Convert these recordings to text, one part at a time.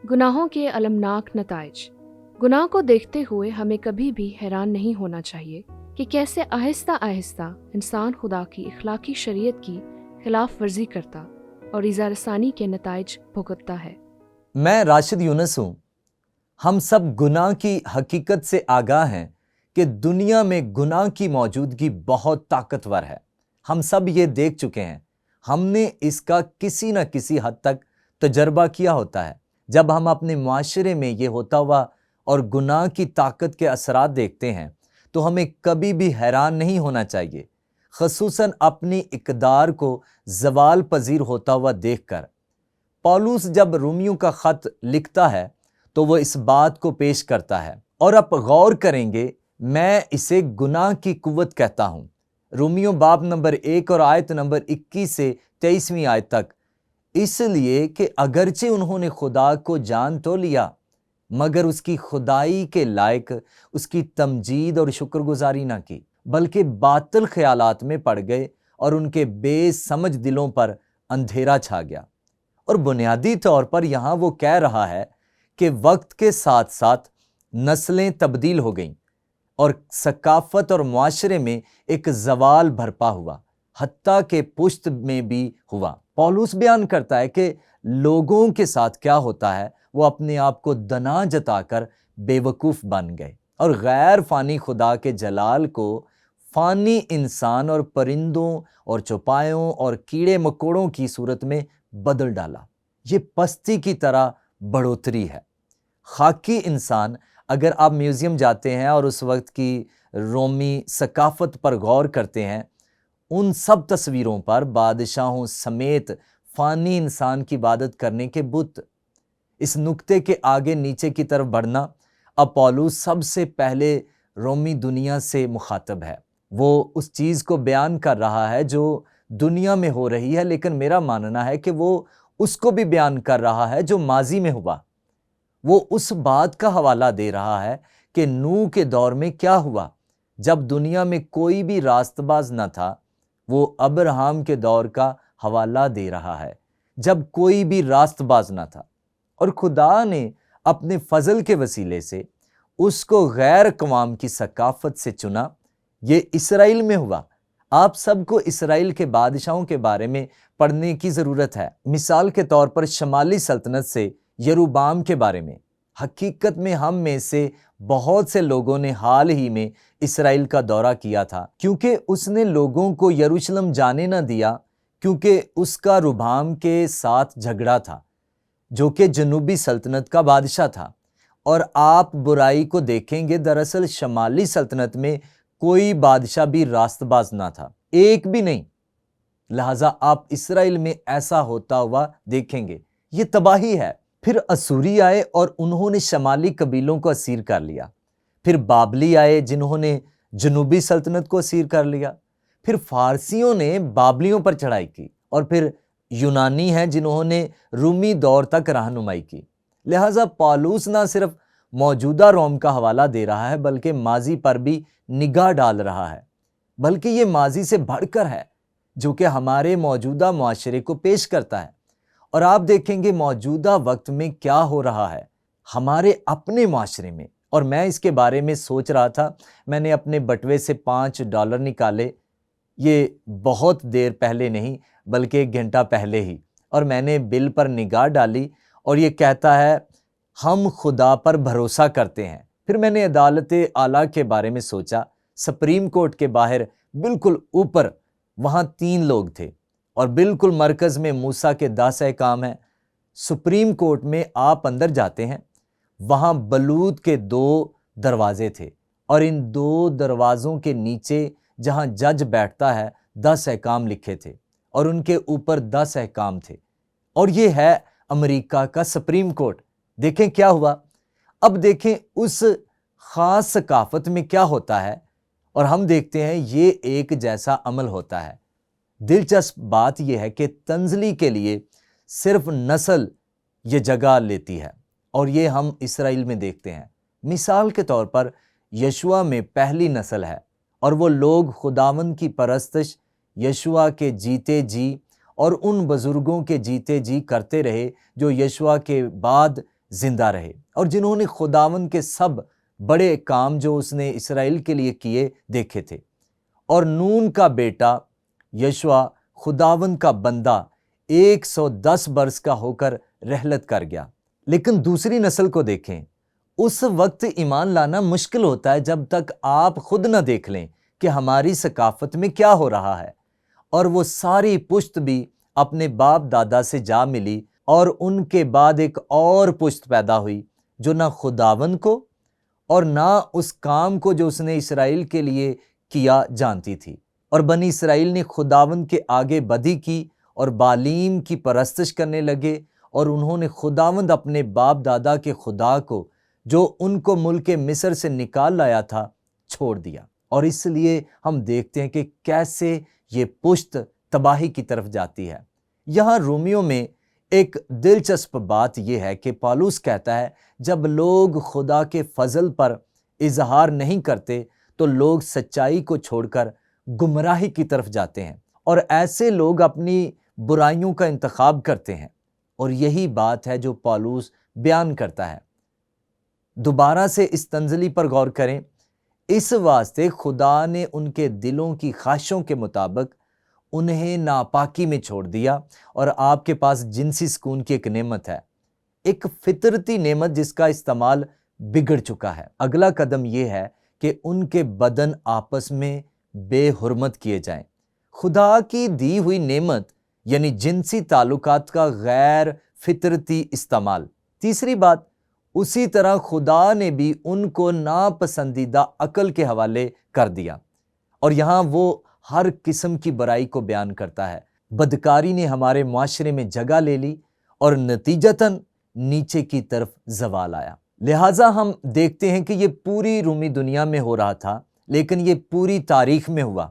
گناہوں کے المناک نتائج۔ گناہ کو دیکھتے ہوئے ہمیں کبھی بھی حیران نہیں ہونا چاہیے کہ کیسے آہستہ آہستہ انسان خدا کی اخلاقی شریعت کی خلاف ورزی کرتا اور ایذا رسانی کے نتائج بھگتتا ہے۔ میں راشد یونس ہوں۔ ہم سب گناہ کی حقیقت سے آگاہ ہیں کہ دنیا میں گناہ کی موجودگی بہت طاقتور ہے۔ ہم سب یہ دیکھ چکے ہیں، ہم نے اس کا کسی نہ کسی حد تک تجربہ کیا ہوتا ہے۔ جب ہم اپنے معاشرے میں یہ ہوتا ہوا اور گناہ کی طاقت کے اثرات دیکھتے ہیں تو ہمیں کبھی بھی حیران نہیں ہونا چاہیے، خصوصاً اپنی اقدار کو زوال پذیر ہوتا ہوا دیکھ کر۔ پولس جب رومیوں کا خط لکھتا ہے تو وہ اس بات کو پیش کرتا ہے، اور اب غور کریں گے، میں اسے گناہ کی قوت کہتا ہوں۔ رومیوں باب نمبر 1 اور آیت نمبر 21 سے 23ویں آیت تک۔ اس لیے کہ اگرچہ انہوں نے خدا کو جان تو لیا مگر اس کی خدائی کے لائق اس کی تمجید اور شکر گزاری نہ کی، بلکہ باطل خیالات میں پڑ گئے اور ان کے بے سمجھ دلوں پر اندھیرا چھا گیا۔ اور بنیادی طور پر یہاں وہ کہہ رہا ہے کہ وقت کے ساتھ ساتھ نسلیں تبدیل ہو گئیں اور ثقافت اور معاشرے میں ایک زوال برپا ہوا، حتیٰ کہ پشت میں بھی ہوا۔ پولس بیان کرتا ہے کہ لوگوں کے ساتھ کیا ہوتا ہے، وہ اپنے آپ کو دنا جتا کر بے وقوف بن گئے اور غیر فانی خدا کے جلال کو فانی انسان اور پرندوں اور چوپایوں اور کیڑے مکوڑوں کی صورت میں بدل ڈالا۔ یہ پستی کی طرح بڑھوتری ہے۔ خاکی انسان، اگر آپ میوزیم جاتے ہیں اور اس وقت کی رومی ثقافت پر غور کرتے ہیں، ان سب تصویروں پر بادشاہوں سمیت فانی انسان کی عبادت کرنے کے بت۔ اس نقطے کے آگے نیچے کی طرف بڑھنا، اب پولس سب سے پہلے رومی دنیا سے مخاطب ہے۔ وہ اس چیز کو بیان کر رہا ہے جو دنیا میں ہو رہی ہے، لیکن میرا ماننا ہے کہ وہ اس کو بھی بیان کر رہا ہے جو ماضی میں ہوا۔ وہ اس بات کا حوالہ دے رہا ہے کہ نوح کے دور میں کیا ہوا جب دنیا میں کوئی بھی راست باز نہ تھا۔ وہ ابراہیم کے دور کا حوالہ دے رہا ہے جب کوئی بھی راست باز نہ تھا، اور خدا نے اپنے فضل کے وسیلے سے اس کو غیر اقوام کی ثقافت سے چنا۔ یہ اسرائیل میں ہوا۔ آپ سب کو اسرائیل کے بادشاہوں کے بارے میں پڑھنے کی ضرورت ہے۔ مثال کے طور پر شمالی سلطنت سے یروبام کے بارے میں۔ حقیقت میں ہم میں سے بہت سے لوگوں نے حال ہی میں اسرائیل کا دورہ کیا تھا، کیونکہ اس نے لوگوں کو یروشلم جانے نہ دیا، کیونکہ اس کا ربام کے ساتھ جھگڑا تھا جو کہ جنوبی سلطنت کا بادشاہ تھا۔ اور آپ برائی کو دیکھیں گے، دراصل شمالی سلطنت میں کوئی بادشاہ بھی راست باز نہ تھا، ایک بھی نہیں۔ لہٰذا آپ اسرائیل میں ایسا ہوتا ہوا دیکھیں گے۔ یہ تباہی ہے۔ پھر اسوری آئے اور انہوں نے شمالی قبیلوں کو اسیر کر لیا۔ پھر بابلی آئے جنہوں نے جنوبی سلطنت کو اسیر کر لیا۔ پھر فارسیوں نے بابلیوں پر چڑھائی کی، اور پھر یونانی ہیں جنہوں نے رومی دور تک رہنمائی کی۔ لہٰذا پولس نہ صرف موجودہ روم کا حوالہ دے رہا ہے بلکہ ماضی پر بھی نگاہ ڈال رہا ہے، بلکہ یہ ماضی سے بڑھ کر ہے جو کہ ہمارے موجودہ معاشرے کو پیش کرتا ہے۔ اور آپ دیکھیں گے موجودہ وقت میں کیا ہو رہا ہے ہمارے اپنے معاشرے میں۔ اور میں اس کے بارے میں سوچ رہا تھا، میں نے اپنے بٹوے سے $5 نکالے، یہ بہت دیر پہلے نہیں بلکہ 1 گھنٹہ پہلے ہی، اور میں نے بل پر نگاہ ڈالی اور یہ کہتا ہے ہم خدا پر بھروسہ کرتے ہیں۔ پھر میں نے عدالت اعلیٰ کے بارے میں سوچا۔ سپریم کورٹ کے باہر بالکل اوپر وہاں 3 لوگ تھے، اور بالکل مرکز میں موسیٰ کے 10 احکام ہیں۔ سپریم کورٹ میں آپ اندر جاتے ہیں، وہاں بلوط کے 2 دروازے تھے، اور ان 2 دروازوں کے نیچے جہاں جج بیٹھتا ہے 10 احکام لکھے تھے، اور ان کے اوپر 10 احکام تھے۔ اور یہ ہے امریکہ کا سپریم کورٹ۔ دیکھیں کیا ہوا۔ اب دیکھیں اس خاص ثقافت میں کیا ہوتا ہے، اور ہم دیکھتے ہیں یہ ایک جیسا عمل ہوتا ہے۔ دلچسپ بات یہ ہے کہ تنزلی کے لیے صرف نسل یہ جگہ لیتی ہے، اور یہ ہم اسرائیل میں دیکھتے ہیں۔ مثال کے طور پر یشوع میں پہلی نسل ہے، اور وہ لوگ خداوند کی پرستش یشوع کے جیتے جی اور ان بزرگوں کے جیتے جی کرتے رہے جو یشوع کے بعد زندہ رہے اور جنہوں نے خداوند کے سب بڑے کام جو اس نے اسرائیل کے لیے کیے دیکھے تھے۔ اور نون کا بیٹا یشوع خداوند کا بندہ 110 برس کا ہو کر رحلت کر گیا۔ لیکن دوسری نسل کو دیکھیں، اس وقت ایمان لانا مشکل ہوتا ہے جب تک آپ خود نہ دیکھ لیں کہ ہماری ثقافت میں کیا ہو رہا ہے۔ اور وہ ساری پشت بھی اپنے باپ دادا سے جا ملی، اور ان کے بعد ایک اور پشت پیدا ہوئی جو نہ خداوند کو اور نہ اس کام کو جو اس نے اسرائیل کے لیے کیا جانتی تھی۔ اور بنی اسرائیل نے خداوند کے آگے بدی کی اور بالیم کی پرستش کرنے لگے، اور انہوں نے خداوند اپنے باپ دادا کے خدا کو جو ان کو ملک مصر سے نکال لایا تھا چھوڑ دیا۔ اور اس لیے ہم دیکھتے ہیں کہ کیسے یہ پشت تباہی کی طرف جاتی ہے۔ یہاں رومیوں میں ایک دلچسپ بات یہ ہے کہ پالوس کہتا ہے جب لوگ خدا کے فضل پر اظہار نہیں کرتے تو لوگ سچائی کو چھوڑ کر گمراہی کی طرف جاتے ہیں، اور ایسے لوگ اپنی برائیوں کا انتخاب کرتے ہیں۔ اور یہی بات ہے جو پالوس بیان کرتا ہے۔ دوبارہ سے اس تنزلی پر غور کریں۔ اس واسطے خدا نے ان کے دلوں کی خواہشوں کے مطابق انہیں ناپاکی میں چھوڑ دیا، اور آپ کے پاس جنسی سکون کی ایک نعمت ہے، ایک فطرتی نعمت جس کا استعمال بگڑ چکا ہے۔ اگلا قدم یہ ہے کہ ان کے بدن آپس میں بے حرمت کیے جائیں۔ خدا کی دی ہوئی نعمت یعنی جنسی تعلقات کا غیر فطرتی استعمال۔ تیسری بات، اسی طرح خدا نے بھی ان کو ناپسندیدہ عقل کے حوالے کر دیا، اور یہاں وہ ہر قسم کی برائی کو بیان کرتا ہے۔ بدکاری نے ہمارے معاشرے میں جگہ لے لی اور نتیجتاً نیچے کی طرف زوال آیا۔ لہٰذا ہم دیکھتے ہیں کہ یہ پوری رومی دنیا میں ہو رہا تھا، لیکن یہ پوری تاریخ میں ہوا،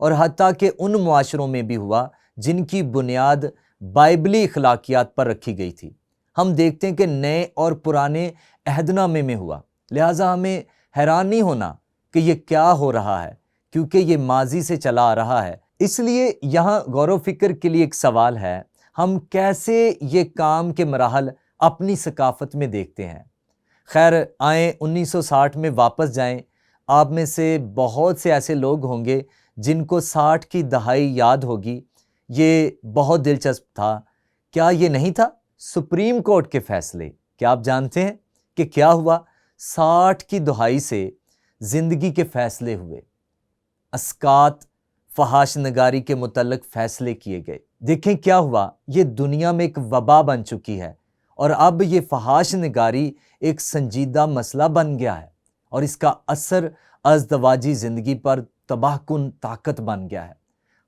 اور حتیٰ کہ ان معاشروں میں بھی ہوا جن کی بنیاد بائبلی اخلاقیات پر رکھی گئی تھی۔ ہم دیکھتے ہیں کہ نئے اور پرانے عہد نامے میں ہوا، لہٰذا ہمیں حیران نہیں ہونا کہ یہ کیا ہو رہا ہے، کیونکہ یہ ماضی سے چلا آ رہا ہے۔ اس لیے یہاں غور و فکر کے لیے ایک سوال ہے، ہم کیسے یہ کام کے مراحل اپنی ثقافت میں دیکھتے ہیں؟ خیر، آئیں 1960 میں واپس جائیں۔ آپ میں سے بہت سے ایسے لوگ ہوں گے جن کو 60 کی دہائی یاد ہوگی۔ یہ بہت دلچسپ تھا۔ کیا یہ نہیں تھا سپریم کورٹ کے فیصلے؟ کیا آپ جانتے ہیں کہ کیا ہوا؟ 60 کی دہائی سے زندگی کے فیصلے ہوئے، اسقاط، فحاشی نگاری کے متعلق فیصلے کیے گئے۔ دیکھیں کیا ہوا، یہ دنیا میں ایک وبا بن چکی ہے، اور اب یہ فحاشی نگاری ایک سنجیدہ مسئلہ بن گیا ہے، اور اس کا اثر ازدواجی زندگی پر تباہ کن طاقت بن گیا ہے۔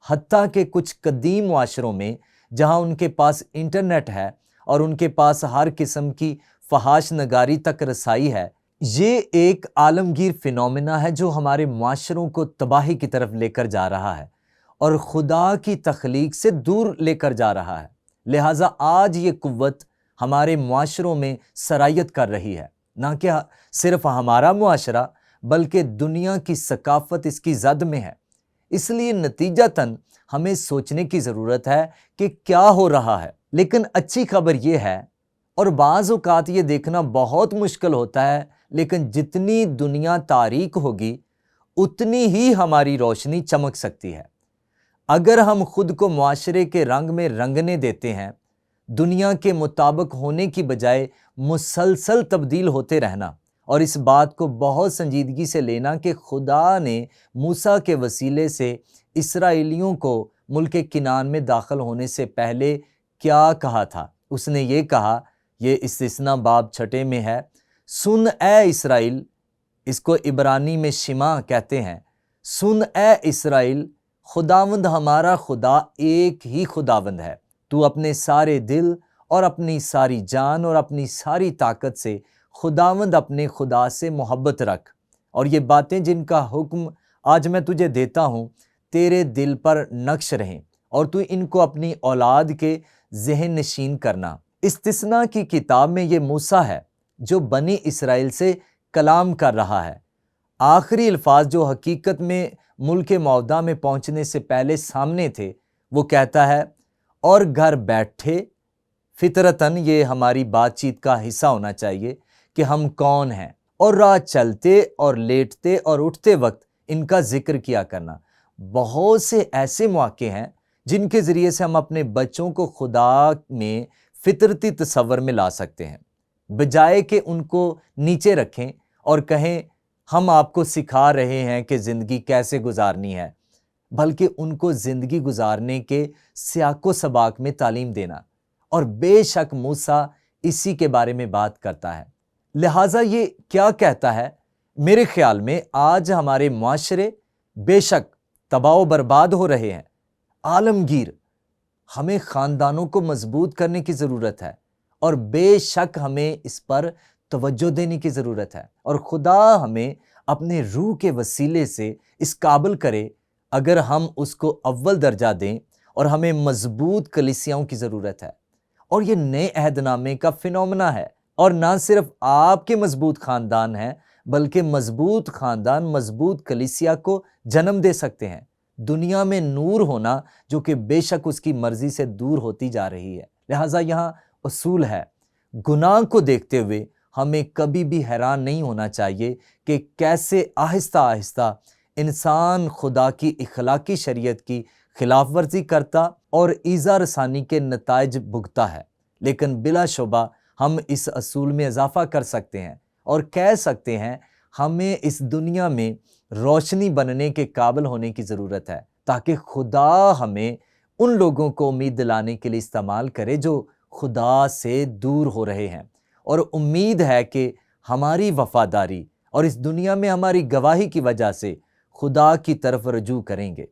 حتیٰ کہ کچھ قدیم معاشروں میں جہاں ان کے پاس انٹرنیٹ ہے اور ان کے پاس ہر قسم کی فحاش نگاری تک رسائی ہے، یہ ایک عالمگیر فینومینا ہے جو ہمارے معاشروں کو تباہی کی طرف لے کر جا رہا ہے اور خدا کی تخلیق سے دور لے کر جا رہا ہے۔ لہٰذا آج یہ قوت ہمارے معاشروں میں سرایت کر رہی ہے، نہ کہ صرف ہمارا معاشرہ بلکہ دنیا کی ثقافت اس کی زد میں ہے۔ اس لیے نتیجتاً ہمیں سوچنے کی ضرورت ہے کہ کیا ہو رہا ہے۔ لیکن اچھی خبر یہ ہے، اور بعض اوقات یہ دیکھنا بہت مشکل ہوتا ہے، لیکن جتنی دنیا تاریک ہوگی اتنی ہی ہماری روشنی چمک سکتی ہے۔ اگر ہم خود کو معاشرے کے رنگ میں رنگنے دیتے ہیں، دنیا کے مطابق ہونے کی بجائے مسلسل تبدیل ہوتے رہنا، اور اس بات کو بہت سنجیدگی سے لینا کہ خدا نے موسیٰ کے وسیلے سے اسرائیلیوں کو ملک کنعان میں داخل ہونے سے پہلے کیا کہا تھا۔ اس نے یہ کہا، یہ استثنا باب 6 میں ہے، سن اے اسرائیل، اس کو عبرانی میں شما کہتے ہیں، سن اے اسرائیل، خداوند ہمارا خدا ایک ہی خداوند ہے، تو اپنے سارے دل اور اپنی ساری جان اور اپنی ساری طاقت سے خداوند اپنے خدا سے محبت رکھ، اور یہ باتیں جن کا حکم آج میں تجھے دیتا ہوں تیرے دل پر نقش رہیں، اور تو ان کو اپنی اولاد کے ذہن نشین کرنا۔ استثنا کی کتاب میں یہ موسیٰ ہے جو بنی اسرائیل سے کلام کر رہا ہے۔ آخری الفاظ جو حقیقت میں ملک موعودہ میں پہنچنے سے پہلے سامنے تھے، وہ کہتا ہے، اور گھر بیٹھے فطرتاً یہ ہماری بات چیت کا حصہ ہونا چاہیے کہ ہم کون ہیں، اور راہ چلتے اور لیٹتے اور اٹھتے وقت ان کا ذکر کیا کرنا۔ بہت سے ایسے مواقع ہیں جن کے ذریعے سے ہم اپنے بچوں کو خدا میں فطرتی تصور میں لا سکتے ہیں، بجائے کہ ان کو نیچے رکھیں اور کہیں ہم آپ کو سکھا رہے ہیں کہ زندگی کیسے گزارنی ہے، بلکہ ان کو زندگی گزارنے کے سیاق و سباق میں تعلیم دینا۔ اور بے شک موسیٰ اسی کے بارے میں بات کرتا ہے۔ لہٰذا یہ کیا کہتا ہے؟ میرے خیال میں آج ہمارے معاشرے بے شک تباہ و برباد ہو رہے ہیں، عالمگیر۔ ہمیں خاندانوں کو مضبوط کرنے کی ضرورت ہے، اور بے شک ہمیں اس پر توجہ دینے کی ضرورت ہے، اور خدا ہمیں اپنے روح کے وسیلے سے اس قابل کرے اگر ہم اس کو اول درجہ دیں، اور ہمیں مضبوط کلیسیاؤں کی ضرورت ہے۔ اور یہ نئے عہد نامے کا فینومنا ہے، اور نہ صرف آپ کے مضبوط خاندان ہیں بلکہ مضبوط خاندان مضبوط کلیسیا کو جنم دے سکتے ہیں۔ دنیا میں نور ہونا جو کہ بے شک اس کی مرضی سے دور ہوتی جا رہی ہے۔ لہٰذا یہاں اصول ہے، گناہ کو دیکھتے ہوئے ہمیں کبھی بھی حیران نہیں ہونا چاہیے کہ کیسے آہستہ آہستہ انسان خدا کی اخلاقی شریعت کی خلاف ورزی کرتا اور ایذا رسانی کے نتائج بھگتا ہے۔ لیکن بلا شبہ ہم اس اصول میں اضافہ کر سکتے ہیں اور کہہ سکتے ہیں ہمیں اس دنیا میں روشنی بننے کے قابل ہونے کی ضرورت ہے، تاکہ خدا ہمیں ان لوگوں کو امید دلانے کے لیے استعمال کرے جو خدا سے دور ہو رہے ہیں، اور امید ہے کہ ہماری وفاداری اور اس دنیا میں ہماری گواہی کی وجہ سے خدا کی طرف رجوع کریں گے۔